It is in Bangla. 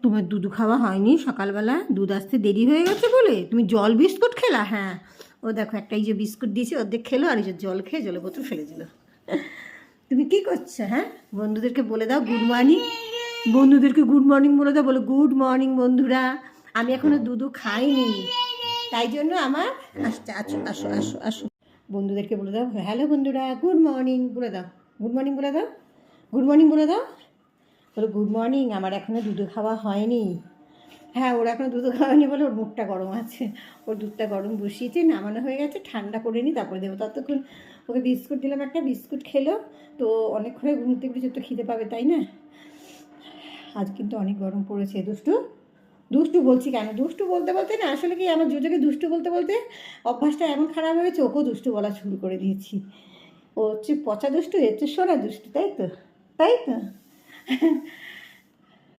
তোমার দুধ খাওয়া হয়নি সকালবেলা? দুধ আসতে দেরি হয়ে গেছে বলে তুমি জল বিস্কুট খেলা? হ্যাঁ, ও দেখো একটা এই যে বিস্কুট দিয়েছে অর্ধেক খেলো, আর এই যে জল খেয়ে জলের বোতল ফেলে দিল। তুমি কি করছো? হ্যাঁ, বন্ধুদেরকে বলে দাও গুড মর্নিং। বন্ধুদেরকে গুড মর্নিং বলে দাও, বলো গুড মর্নিং বন্ধুরা, আমি এখনো দুধু খাইনি, তাই জন্য আমার আসতে আসো আসো আসো আসো। বন্ধুদেরকে বলে দাও হ্যালো বন্ধুরা, গুড মর্নিং বলে দাও, গুড মর্নিং বলে দাও, গুড মর্নিং বলে দাও, বলো গুড মর্নিং, আমার এখনও দুধ খাওয়া হয়নি। হ্যাঁ, ওর এখনও দুধ খাওয়ানি বলে ওর মুখটা গরম আছে, ওর দুধটা গরম বসিয়েছে, নামানো হয়ে গেছে, ঠান্ডা করে নিই তারপরে দেবো। ততক্ষণ ওকে বিস্কুট দিলাম, একটা বিস্কুট খেলো, তো অনেকক্ষণে ঘুম থেকে উঠেছে, তো খিদে পাবে তাই না? আজ কিন্তু অনেক গরম পড়েছে। দুষ্টু দুষ্টু বলছি কেন, দুষ্টু বলতে বলতে না আসলে কি আমার জোজোকে দুষ্টু বলতে বলতে অভ্যাসটা এমন খারাপ হয়েছে, ওকেও দুষ্টু বলা শুরু করে দিয়েছি। ও হচ্ছে পচা দুষ্টু, এর হচ্ছে সোনা দুষ্টু, তাই তো? তাই তো?